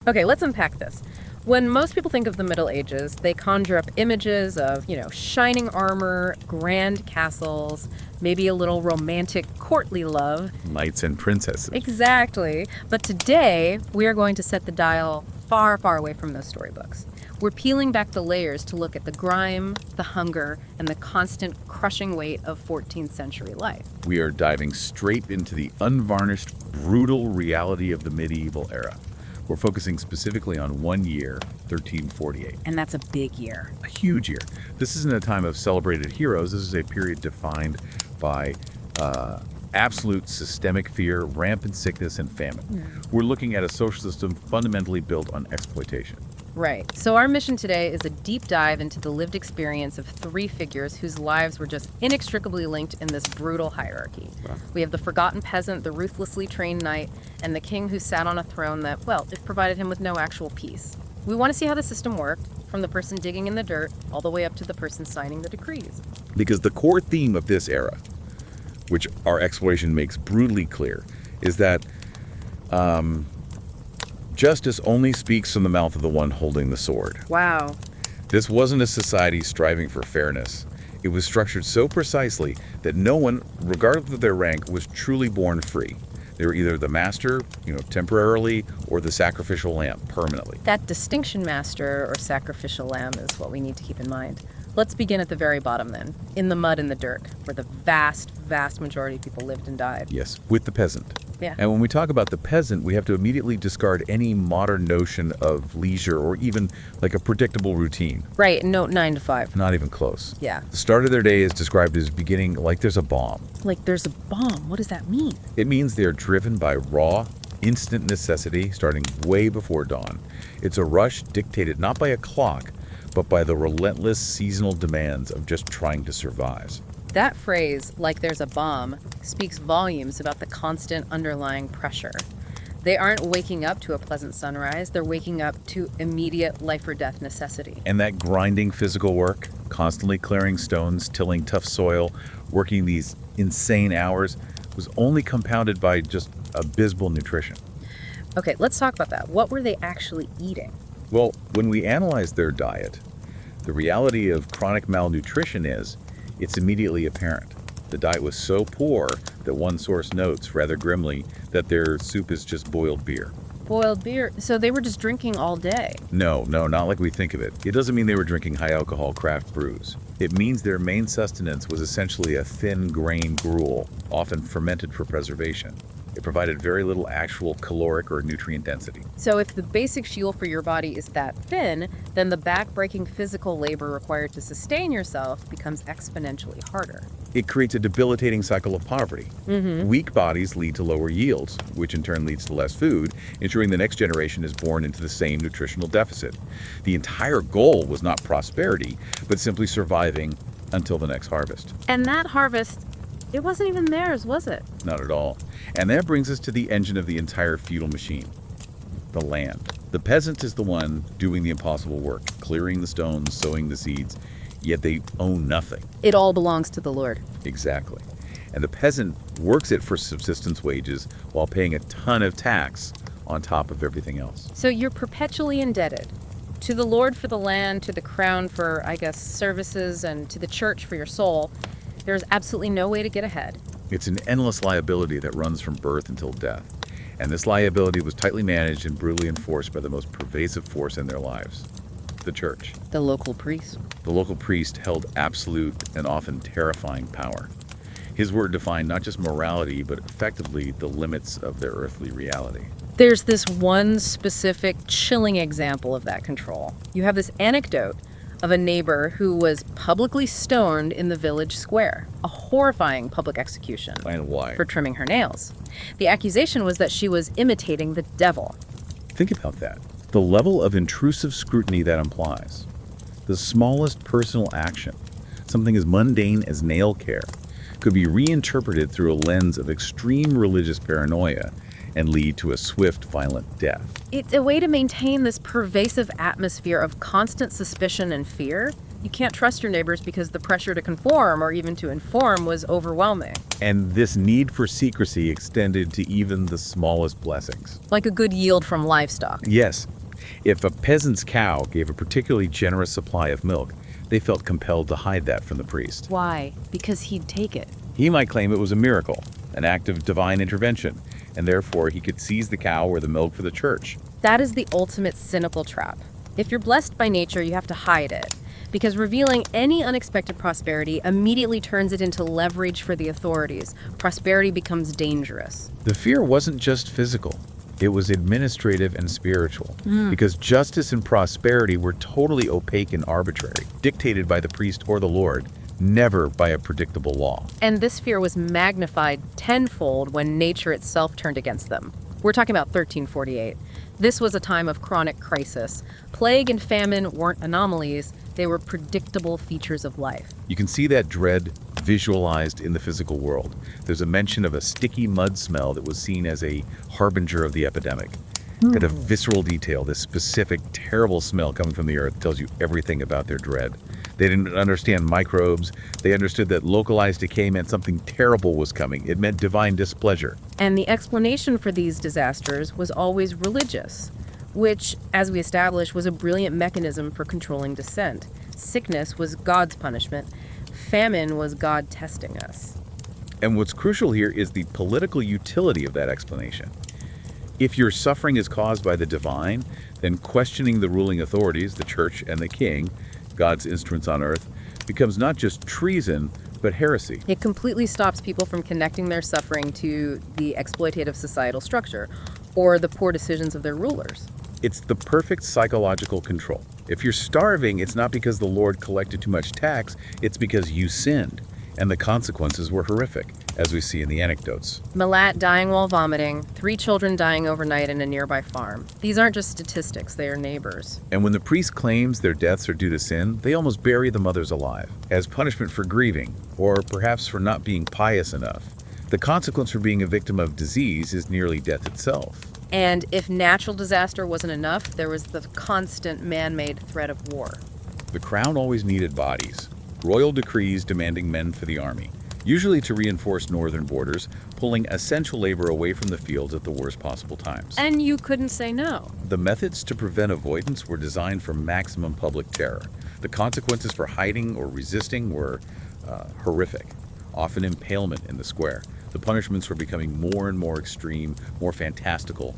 Okay, let's unpack this. When most people think of the Middle Ages, they conjure up images of, shining armor, grand castles, maybe a little romantic courtly love. Knights and princesses. Exactly. But today, we are going to set the dial far, far away from those storybooks. We're peeling back the layers to look at the grime, the hunger, and the constant crushing weight of 14th century life. We are diving straight into the unvarnished, brutal reality of the medieval era. We're focusing specifically on one year, 1348. And that's a big year. A huge year. This isn't a time of celebrated heroes. This is a period defined by absolute systemic fear, rampant sickness, and famine. We're looking at a social system fundamentally built on exploitation. Right. So our mission today is a deep dive into the lived experience of three figures whose lives were just inextricably linked in this brutal hierarchy. Wow. We have the forgotten peasant, the ruthlessly trained knight, and the king who sat on a throne that, well, it provided him with no actual peace. We want to see how the system worked, from the person digging in the dirt all the way up to the person signing the decrees. Because the core theme of this era, which our exploration makes brutally clear, is that justice only speaks from the mouth of the one holding the sword. Wow. This wasn't a society striving for fairness. It was structured so precisely that no one, regardless of their rank, was truly born free. They were either the master, temporarily, or the sacrificial lamb, permanently. That distinction, master or sacrificial lamb, is what we need to keep in mind. Let's begin at the very bottom then, in the mud and the dirt, where the vast, vast majority of people lived and died. Yes, with the peasant. Yeah. And when we talk about the peasant, we have to immediately discard any modern notion of leisure or even like a predictable routine. Right, no 9 to 5. Not even close. Yeah. The start of their day is described as beginning like there's a bomb. Like there's a bomb. What does that mean? It means they are driven by raw, instant necessity starting way before dawn. It's a rush dictated not by a clock, but by the relentless seasonal demands of just trying to survive. That phrase, like there's a bomb, speaks volumes about the constant underlying pressure. They aren't waking up to a pleasant sunrise, they're waking up to immediate life or death necessity. And that grinding physical work, constantly clearing stones, tilling tough soil, working these insane hours, was only compounded by just abysmal nutrition. Okay, let's talk about that. What were they actually eating? Well, when we analyze their diet, the reality of chronic malnutrition is it's immediately apparent. The diet was so poor that one source notes, rather grimly, that their soup is just boiled beer. Boiled beer? So they were just drinking all day? No, not like we think of it. It doesn't mean they were drinking high-alcohol craft brews. It means their main sustenance was essentially a thin grain gruel, often fermented for preservation. It provided very little actual caloric or nutrient density. So if the basic fuel for your body is that thin, then the back-breaking physical labor required to sustain yourself becomes exponentially harder. It creates a debilitating cycle of poverty. Weak bodies lead to lower yields, which in turn leads to less food, ensuring the next generation is born into the same nutritional deficit. The entire goal was not prosperity, but simply surviving until the next harvest. And that harvest, it wasn't even theirs, was it? Not at all. And that brings us to the engine of the entire feudal machine, the land. The peasant is the one doing the impossible work, clearing the stones, sowing the seeds, yet they own nothing. It all belongs to the Lord. Exactly. And the peasant works it for subsistence wages while paying a ton of tax on top of everything else. So you're perpetually indebted to the Lord for the land, to the crown for, I guess, services, and to the church for your soul. There's absolutely no way to get ahead. It's an endless liability that runs from birth until death. And this liability was tightly managed and brutally enforced by the most pervasive force in their lives, the church. The local priest. The local priest held absolute and often terrifying power. His word defined not just morality, but effectively the limits of their earthly reality. There's this one specific chilling example of that control. You have this anecdote of a neighbor who was publicly stoned in the village square, a horrifying public execution. And why? For trimming her nails. The accusation was that she was imitating the devil. Think about that. The level of intrusive scrutiny that implies. The smallest personal action, something as mundane as nail care, could be reinterpreted through a lens of extreme religious paranoia and lead to a swift, violent death. It's a way to maintain this pervasive atmosphere of constant suspicion and fear You can't trust your neighbors because the pressure to conform or even to inform was overwhelming. And this need for secrecy extended to even the smallest blessings. Like a good yield from livestock. Yes, if a peasant's cow gave a particularly generous supply of milk, they felt compelled to hide that from the priest. Why? Because he'd take it. He might claim it was a miracle, an act of divine intervention, and therefore he could seize the cow or the milk for the church. That is the ultimate cynical trap. If you're blessed by nature, you have to hide it, because revealing any unexpected prosperity immediately turns it into leverage for the authorities. Prosperity becomes dangerous. The fear wasn't just physical. It was administrative and spiritual, because justice and prosperity were totally opaque and arbitrary, dictated by the priest or the Lord, never by a predictable law. And this fear was magnified tenfold when nature itself turned against them. We're talking about 1348. This was a time of chronic crisis. Plague and famine weren't anomalies, they were predictable features of life. You can see that dread visualized in the physical world. There's a mention of a sticky mud smell that was seen as a harbinger of the epidemic. At a visceral detail, this specific, terrible smell coming from the earth tells you everything about their dread. They didn't understand microbes. They understood that localized decay meant something terrible was coming. It meant divine displeasure. And the explanation for these disasters was always religious, which, as we established, was a brilliant mechanism for controlling dissent. Sickness was God's punishment. Famine was God testing us. And what's crucial here is the political utility of that explanation. If your suffering is caused by the divine, then questioning the ruling authorities, the church and the king, God's instruments on earth, becomes not just treason, but heresy. It completely stops people from connecting their suffering to the exploitative societal structure or the poor decisions of their rulers. It's the perfect psychological control. If you're starving, it's not because the Lord collected too much tax, it's because you sinned, and the consequences were horrific, as we see in the anecdotes. Milat dying while vomiting, 3 children dying overnight in a nearby farm. These aren't just statistics, they are neighbors. And when the priest claims their deaths are due to sin, they almost bury the mothers alive, as punishment for grieving, or perhaps for not being pious enough. The consequence for being a victim of disease is nearly death itself. And if natural disaster wasn't enough, there was the constant man-made threat of war. The crown always needed bodies. Royal decrees demanding men for the army, usually to reinforce northern borders, pulling essential labor away from the fields at the worst possible times. And you couldn't say no. The methods to prevent avoidance were designed for maximum public terror. The consequences for hiding or resisting were horrific, often impalement in the square. The punishments were becoming more and more extreme, more fantastical.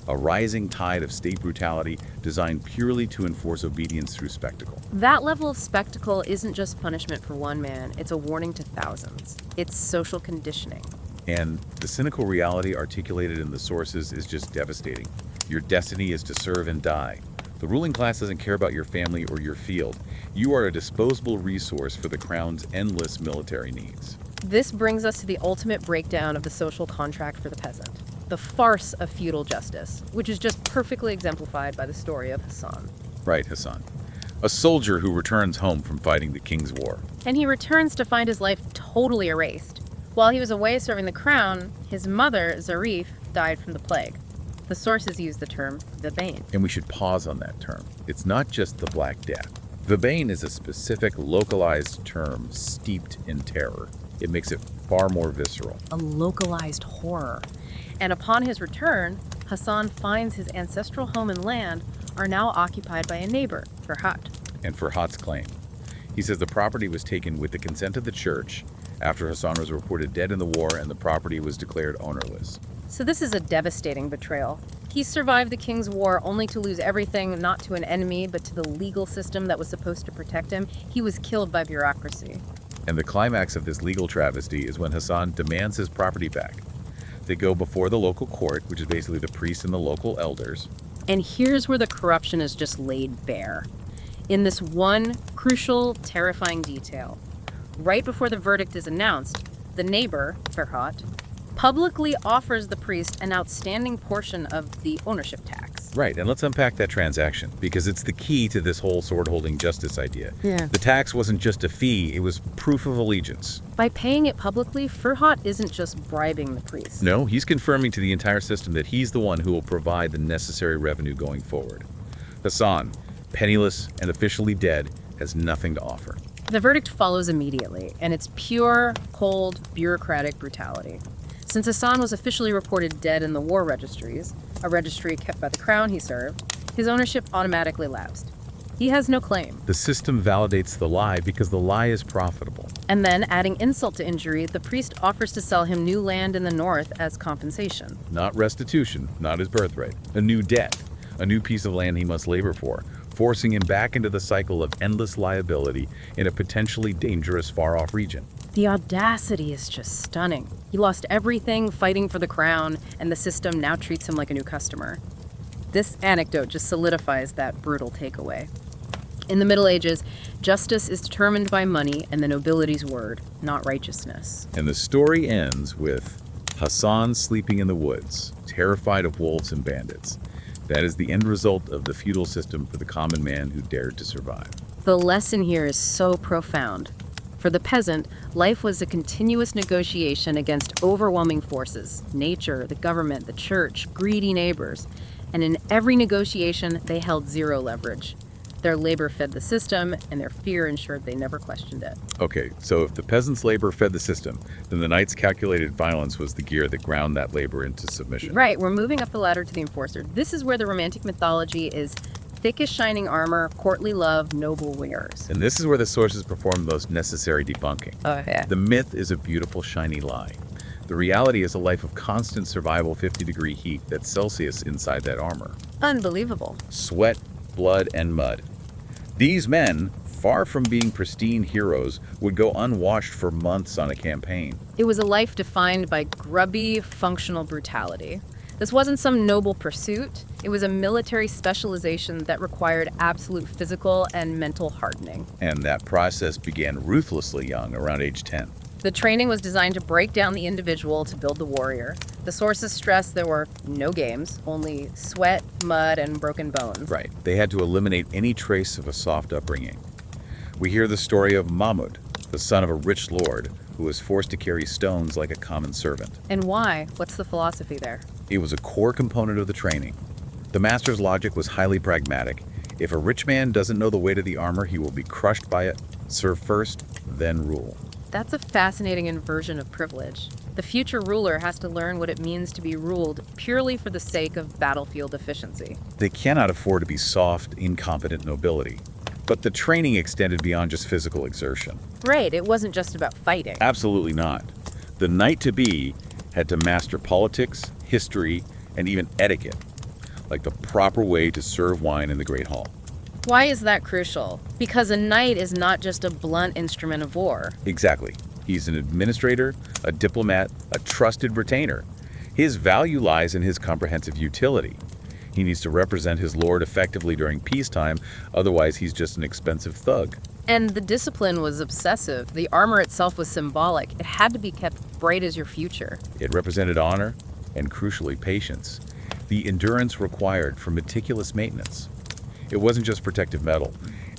A rising tide of state brutality designed purely to enforce obedience through spectacle. That level of spectacle isn't just punishment for one man, it's a warning to thousands. It's social conditioning. And the cynical reality articulated in the sources is just devastating. Your destiny is to serve and die. The ruling class doesn't care about your family or your field. You are a disposable resource for the crown's endless military needs. This brings us to the ultimate breakdown of the social contract for the peasant. The farce of feudal justice, which is just perfectly exemplified by the story of Hassan. Right, Hassan. A soldier who returns home from fighting the king's war. And he returns to find his life totally erased. While he was away serving the crown, his mother, Zarif, died from the plague. The sources use the term Vebane. And we should pause on that term. It's not just the Black Death. Vebane is a specific, localized term steeped in terror. It makes it far more visceral. A localized horror. And upon his return, Hassan finds his ancestral home and land are now occupied by a neighbor, Farhat. And Farhat's claim. He says the property was taken with the consent of the church after Hassan was reported dead in the war and the property was declared ownerless. So this is a devastating betrayal. He survived the king's war only to lose everything, not to an enemy, but to the legal system that was supposed to protect him. He was killed by bureaucracy. And the climax of this legal travesty is when Hassan demands his property back. They go before the local court, which is basically the priests and the local elders. And here's where the corruption is just laid bare. In this one crucial, terrifying detail. Right before the verdict is announced, the neighbor, Farhat, publicly offers the priest an outstanding portion of the ownership tax. Right, and let's unpack that transaction, because it's the key to this whole sword-holding justice idea. Yeah. The tax wasn't just a fee, it was proof of allegiance. By paying it publicly, Farhat isn't just bribing the priest. No, he's confirming to the entire system that he's the one who will provide the necessary revenue going forward. Hassan, penniless and officially dead, has nothing to offer. The verdict follows immediately, and it's pure, cold, bureaucratic brutality. Since Hassan was officially reported dead in the war registries, a registry kept by the crown he served, his ownership automatically lapsed. He has no claim. The system validates the lie because the lie is profitable. And then, adding insult to injury, the priest offers to sell him new land in the north as compensation. Not restitution, not his birthright. A new debt, a new piece of land he must labor for, forcing him back into the cycle of endless liability in a potentially dangerous far-off region. The audacity is just stunning. He lost everything fighting for the crown, and the system now treats him like a new customer. This anecdote just solidifies that brutal takeaway. In the Middle Ages, justice is determined by money and the nobility's word, not righteousness. And the story ends with Hassan sleeping in the woods, terrified of wolves and bandits. That is the end result of the feudal system for the common man who dared to survive. The lesson here is so profound. For the peasant, life was a continuous negotiation against overwhelming forces, nature, the government, the church, greedy neighbors. And in every negotiation, they held zero leverage. Their labor fed the system, and their fear ensured they never questioned it. Okay, so if the peasants' labor fed the system, then the knight's calculated violence was the gear that ground that labor into submission. Right, we're moving up the ladder to the enforcer. This is where the romantic mythology is thick as shining armor, courtly love, noble wearers. And this is where the sources perform the most necessary debunking. Oh, yeah. The myth is a beautiful, shiny lie. The reality is a life of constant survival 50-degree heat that's Celsius inside that armor. Unbelievable. Sweat, blood, and mud. These men, far from being pristine heroes, would go unwashed for months on a campaign. It was a life defined by grubby, functional brutality. This wasn't some noble pursuit. It was a military specialization that required absolute physical and mental hardening. And that process began ruthlessly young, around age 10. The training was designed to break down the individual to build the warrior. The sources stress there were no games, only sweat, mud, and broken bones. Right. They had to eliminate any trace of a soft upbringing. We hear the story of Mahmud, the son of a rich lord, who was forced to carry stones like a common servant. And why? What's the philosophy there? It was a core component of the training. The master's logic was highly pragmatic. If a rich man doesn't know the weight of the armor, he will be crushed by it. Serve first, then rule. That's a fascinating inversion of privilege. The future ruler has to learn what it means to be ruled purely for the sake of battlefield efficiency. They cannot afford to be soft, incompetent nobility. But the training extended beyond just physical exertion. Right, it wasn't just about fighting. Absolutely not. The knight-to-be had to master politics, history, and even etiquette, like the proper way to serve wine in the Great Hall. Why is that crucial? Because a knight is not just a blunt instrument of war. Exactly. He's an administrator, a diplomat, a trusted retainer. His value lies in his comprehensive utility. He needs to represent his lord effectively during peacetime, otherwise he's just an expensive thug. And the discipline was obsessive. The armor itself was symbolic. It had to be kept bright as your future. It represented honor and, crucially, patience. The endurance required for meticulous maintenance. It wasn't just protective metal.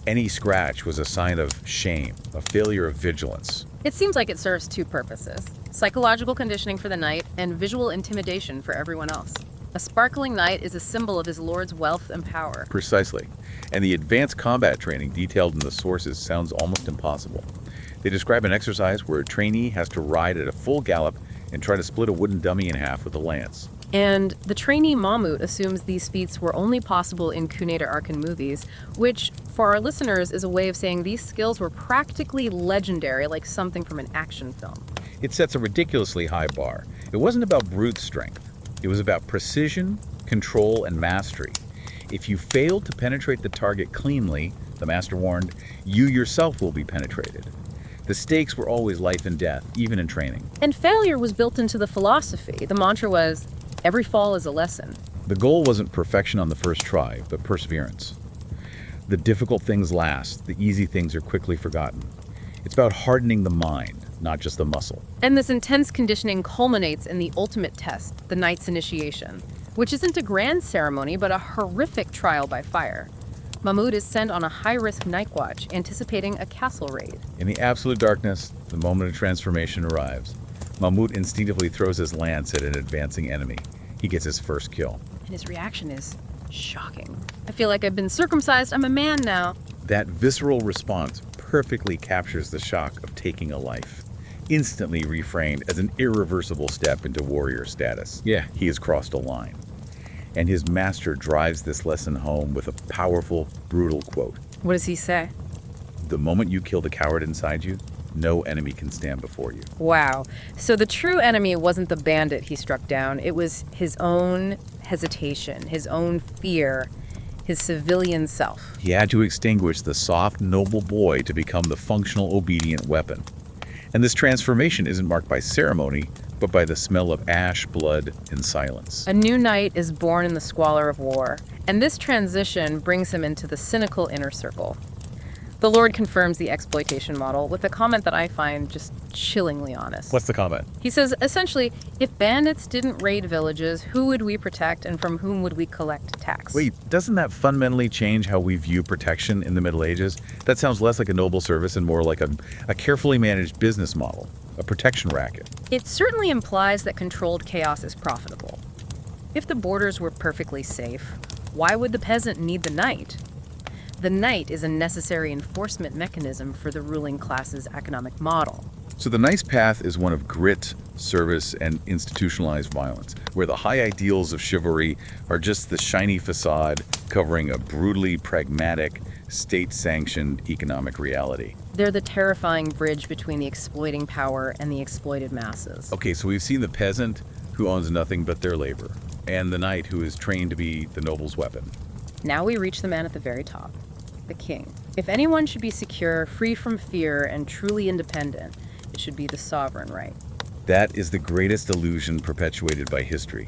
Any scratch was a sign of shame, a failure of vigilance. It seems like it serves two purposes: psychological conditioning for the knight and visual intimidation for everyone else. A sparkling knight is a symbol of his lord's wealth and power. Precisely. And the advanced combat training detailed in the sources sounds almost impossible. They describe an exercise where a trainee has to ride at a full gallop and try to split a wooden dummy in half with a lance. And the trainee Mahmud assumes these feats were only possible in Cuneta Arkan movies, which, for our listeners, is a way of saying these skills were practically legendary, like something from an action film. It sets a ridiculously high bar. It wasn't about brute strength. It was about precision, control, and mastery. If you failed to penetrate the target cleanly, the master warned, you yourself will be penetrated. The stakes were always life and death, even in training. And failure was built into the philosophy. The mantra was, every fall is a lesson. The goal wasn't perfection on the first try, but perseverance. The difficult things last, the easy things are quickly forgotten. It's about hardening the mind, not just the muscle. And this intense conditioning culminates in the ultimate test, the knight's initiation, which isn't a grand ceremony, but a horrific trial by fire. Mahmud is sent on a high-risk night watch, anticipating a castle raid. In the absolute darkness, the moment of transformation arrives. Mahmud instinctively throws his lance at an advancing enemy. He gets his first kill. And his reaction is shocking. I feel like I've been circumcised. I'm a man now. That visceral response perfectly captures the shock of taking a life, instantly reframed as an irreversible step into warrior status. Yeah. He has crossed a line. And his master drives this lesson home with a powerful, brutal quote. What does he say? The moment you kill the coward inside you, no enemy can stand before you. Wow. So the true enemy wasn't the bandit he struck down. It was his own hesitation, his own fear, his civilian self. He had to extinguish the soft, noble boy to become the functional, obedient weapon. And this transformation isn't marked by ceremony, but by the smell of ash, blood, and silence. A new knight is born in the squalor of war, and this transition brings him into the cynical inner circle. The Lord confirms the exploitation model with a comment that I find just chillingly honest. What's the comment? He says, essentially, if bandits didn't raid villages, who would we protect and from whom would we collect tax? Wait, doesn't that fundamentally change how we view protection in the Middle Ages? That sounds less like a noble service and more like a carefully managed business model, a protection racket. It certainly implies that controlled chaos is profitable. If the borders were perfectly safe, why would the peasant need the knight? The knight is a necessary enforcement mechanism for the ruling class's economic model. So the knight's path is one of grit, service, and institutionalized violence, where the high ideals of chivalry are just the shiny facade covering a brutally pragmatic, state-sanctioned economic reality. They're the terrifying bridge between the exploiting power and the exploited masses. Okay, so we've seen the peasant who owns nothing but their labor, and the knight who is trained to be the noble's weapon. Now we reach the man at the very top, the king. If anyone should be secure, free from fear, and truly independent, it should be the sovereign right. That is the greatest illusion perpetuated by history.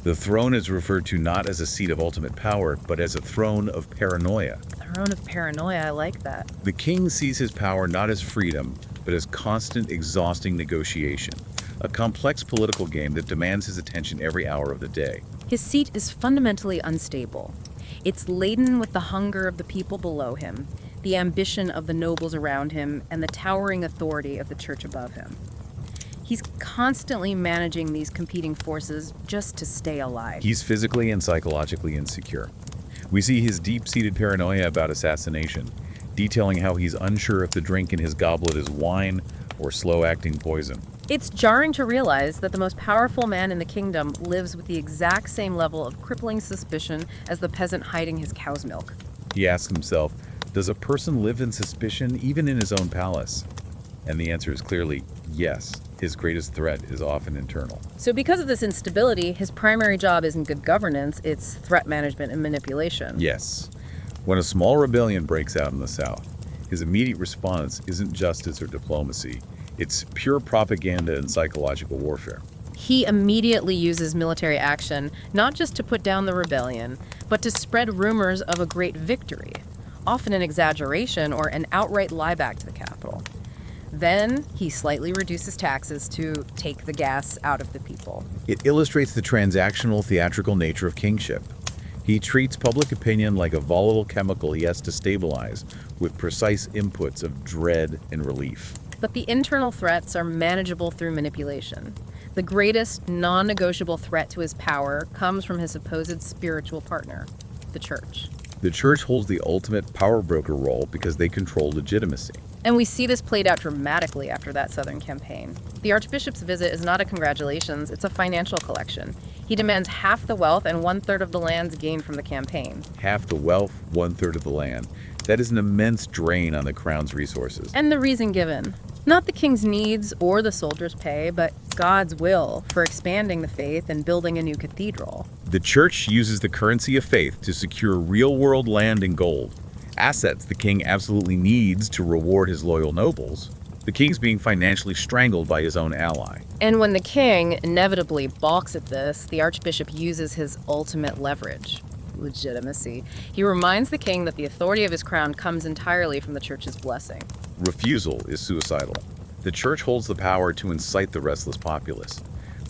The throne is referred to not as a seat of ultimate power, but as a throne of paranoia. Throne of paranoia, I like that. The king sees his power not as freedom, but as constant, exhausting negotiation, a complex political game that demands his attention every hour of the day. His seat is fundamentally unstable. It's laden with the hunger of the people below him, the ambition of the nobles around him, and the towering authority of the church above him. He's constantly managing these competing forces just to stay alive. He's physically and psychologically insecure. We see his deep-seated paranoia about assassination, detailing how he's unsure if the drink in his goblet is wine or slow-acting poison. It's jarring to realize that the most powerful man in the kingdom lives with the exact same level of crippling suspicion as the peasant hiding his cow's milk. He asks himself, does a person live in suspicion even in his own palace? And the answer is clearly yes. His greatest threat is often internal. So because of this instability, his primary job isn't good governance, it's threat management and manipulation. Yes. When a small rebellion breaks out in the South, his immediate response isn't justice or diplomacy. It's pure propaganda and psychological warfare. He immediately uses military action, not just to put down the rebellion, but to spread rumors of a great victory, often an exaggeration or an outright lie back to the capital. Then he slightly reduces taxes to take the gas out of the people. It illustrates the transactional, theatrical nature of kingship. He treats public opinion like a volatile chemical he has to stabilize with precise inputs of dread and relief. But the internal threats are manageable through manipulation. The greatest non-negotiable threat to his power comes from his supposed spiritual partner, the church. The church holds the ultimate power broker role because they control legitimacy. And we see this played out dramatically after that southern campaign. The archbishop's visit is not a congratulations, it's a financial collection. He demands half the wealth and 1/3 of the lands gained from the campaign. Half the wealth, 1/3 of the land. That is an immense drain on the crown's resources. And the reason given. Not the king's needs or the soldiers' pay, but God's will for expanding the faith and building a new cathedral. The church uses the currency of faith to secure real-world land and gold, assets the king absolutely needs to reward his loyal nobles. The king's being financially strangled by his own ally. And when the king inevitably balks at this, the archbishop uses his ultimate leverage, legitimacy. He reminds the king that the authority of his crown comes entirely from the church's blessing. Refusal is suicidal. The church holds the power to incite the restless populace.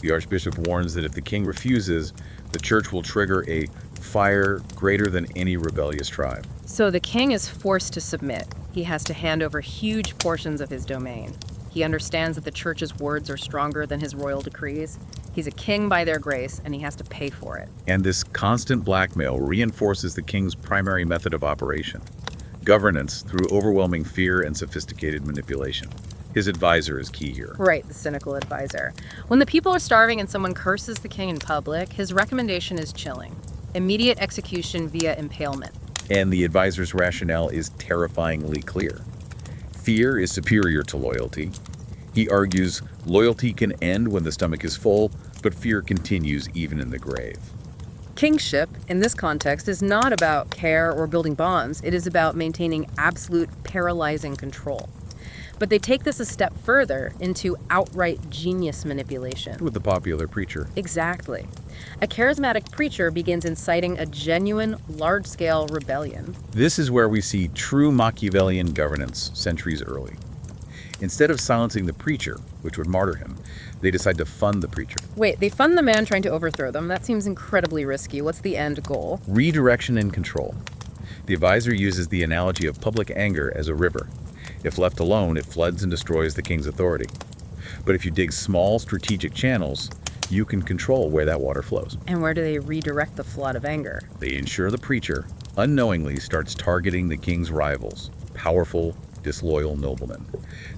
The archbishop warns that if the king refuses, the church will trigger a fire greater than any rebellious tribe. So the king is forced to submit. He has to hand over huge portions of his domain. He understands that the church's words are stronger than his royal decrees. He's a king by their grace, and he has to pay for it. And this constant blackmail reinforces the king's primary method of operation: Governance through overwhelming fear and sophisticated manipulation. His advisor is key here. Right, the cynical advisor. When the people are starving and someone curses the king in public, his recommendation is chilling. Immediate execution via impalement. And the advisor's rationale is terrifyingly clear. Fear is superior to loyalty. He argues loyalty can end when the stomach is full, but fear continues even in the grave. Kingship, in this context, is not about care or building bonds. It is about maintaining absolute paralyzing control. But they take this a step further into outright genius manipulation. With the popular preacher. Exactly. A charismatic preacher begins inciting a genuine, large-scale rebellion. This is where we see true Machiavellian governance centuries early. Instead of silencing the preacher, which would martyr him, they decide to fund the preacher. Wait, they fund the man trying to overthrow them? That seems incredibly risky. What's the end goal? Redirection and control. The advisor uses the analogy of public anger as a river. If left alone, it floods and destroys the king's authority. But if you dig small, strategic channels, you can control where that water flows. And where do they redirect the flood of anger? They ensure the preacher, unknowingly, starts targeting the king's rivals, powerful, disloyal noblemen.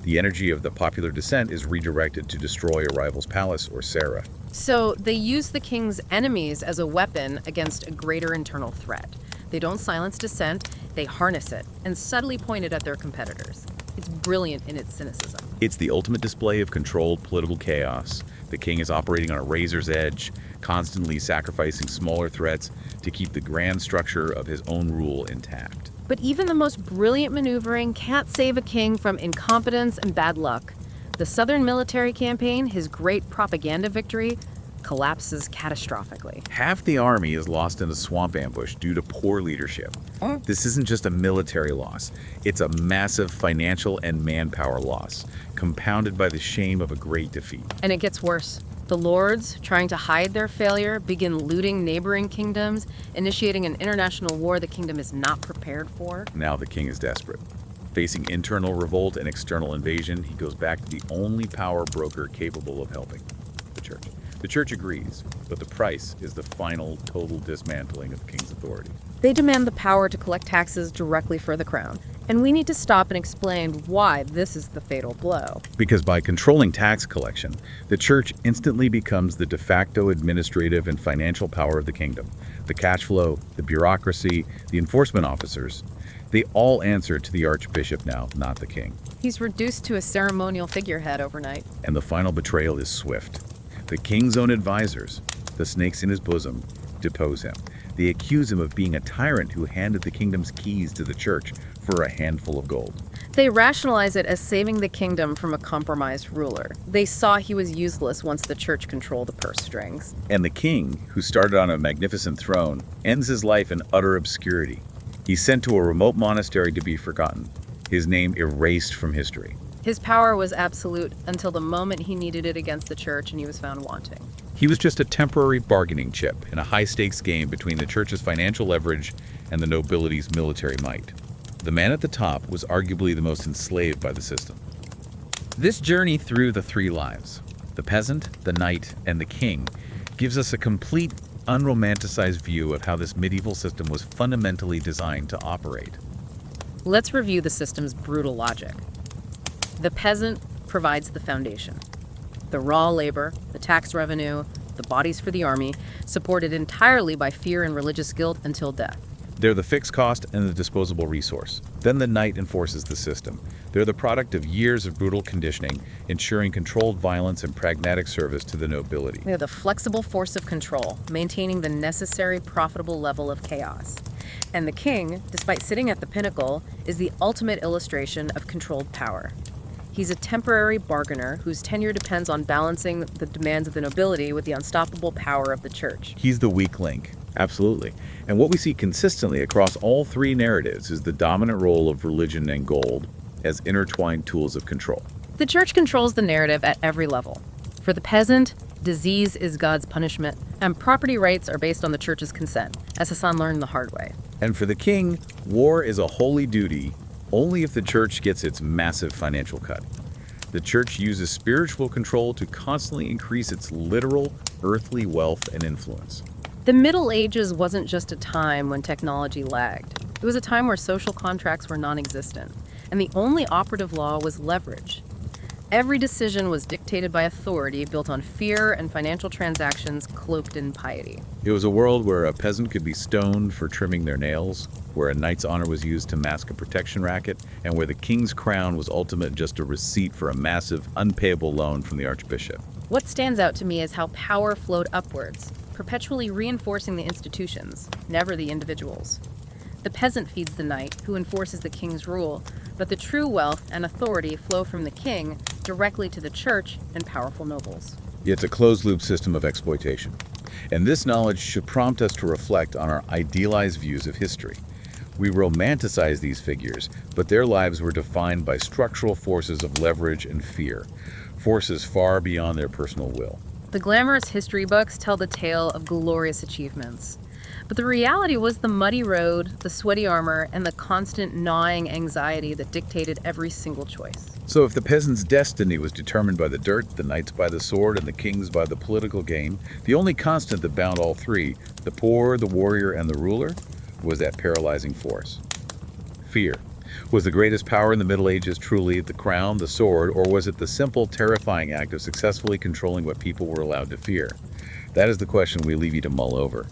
The energy of the popular dissent is redirected to destroy a rival's palace or Sarah. So they use the king's enemies as a weapon against a greater internal threat. They don't silence dissent, they harness it and subtly point it at their competitors. It's brilliant in its cynicism. It's the ultimate display of controlled political chaos. The king is operating on a razor's edge, constantly sacrificing smaller threats to keep the grand structure of his own rule intact. But even the most brilliant maneuvering can't save a king from incompetence and bad luck. The Southern military campaign, his great propaganda victory, collapses catastrophically. Half the army is lost in a swamp ambush due to poor leadership. This isn't just a military loss, it's a massive financial and manpower loss, compounded by the shame of a great defeat. And it gets worse. The lords, trying to hide their failure, begin looting neighboring kingdoms, initiating an international war the kingdom is not prepared for. Now the king is desperate. Facing internal revolt and external invasion, he goes back to the only power broker capable of helping, the church. The church agrees, but the price is the final, total dismantling of the king's authority. They demand the power to collect taxes directly for the crown. And we need to stop and explain why this is the fatal blow. Because by controlling tax collection, the church instantly becomes the de facto administrative and financial power of the kingdom. The cash flow, the bureaucracy, the enforcement officers, they all answer to the archbishop now, not the king. He's reduced to a ceremonial figurehead overnight. And the final betrayal is swift. The king's own advisors, the snakes in his bosom, depose him. They accuse him of being a tyrant who handed the kingdom's keys to the church for a handful of gold. They rationalize it as saving the kingdom from a compromised ruler. They saw he was useless once the church controlled the purse strings. And the king, who started on a magnificent throne, ends his life in utter obscurity. He's sent to a remote monastery to be forgotten, his name erased from history. His power was absolute until the moment he needed it against the church and he was found wanting. He was just a temporary bargaining chip in a high-stakes game between the church's financial leverage and the nobility's military might. The man at the top was arguably the most enslaved by the system. This journey through the three lives, the peasant, the knight, and the king, gives us a complete, unromanticized view of how this medieval system was fundamentally designed to operate. Let's review the system's brutal logic. The peasant provides the foundation. The raw labor, the tax revenue, the bodies for the army, supported entirely by fear and religious guilt until death. They're the fixed cost and the disposable resource. Then the knight enforces the system. They're the product of years of brutal conditioning, ensuring controlled violence and pragmatic service to the nobility. They're the flexible force of control, maintaining the necessary profitable level of chaos. And the king, despite sitting at the pinnacle, is the ultimate illustration of controlled power. He's a temporary bargainer whose tenure depends on balancing the demands of the nobility with the unstoppable power of the church. He's the weak link. Absolutely. And what we see consistently across all three narratives is the dominant role of religion and gold as intertwined tools of control. The church controls the narrative at every level. For the peasant, disease is God's punishment, and property rights are based on the church's consent, as Hassan learned the hard way. And for the king, war is a holy duty only if the church gets its massive financial cut. The church uses spiritual control to constantly increase its literal, earthly wealth and influence. The Middle Ages wasn't just a time when technology lagged. It was a time where social contracts were non-existent, and the only operative law was leverage. Every decision was dictated by authority built on fear and financial transactions cloaked in piety. It was a world where a peasant could be stoned for trimming their nails, where a knight's honor was used to mask a protection racket, and where the king's crown was ultimately just a receipt for a massive, unpayable loan from the archbishop. What stands out to me is how power flowed upwards, perpetually reinforcing the institutions, never the individuals. The peasant feeds the knight, who enforces the king's rule, but the true wealth and authority flow from the king directly to the church and powerful nobles. It's a closed-loop system of exploitation. And this knowledge should prompt us to reflect on our idealized views of history. We romanticize these figures, but their lives were defined by structural forces of leverage and fear, forces far beyond their personal will. The glamorous history books tell the tale of glorious achievements. But the reality was the muddy road, the sweaty armor, and the constant gnawing anxiety that dictated every single choice. So if the peasant's destiny was determined by the dirt, the knight's by the sword, and the king's by the political game, the only constant that bound all three, the poor, the warrior, and the ruler, was that paralyzing force. Fear. Was the greatest power in the Middle Ages truly the crown, the sword, or was it the simple, terrifying act of successfully controlling what people were allowed to fear? That is the question we leave you to mull over.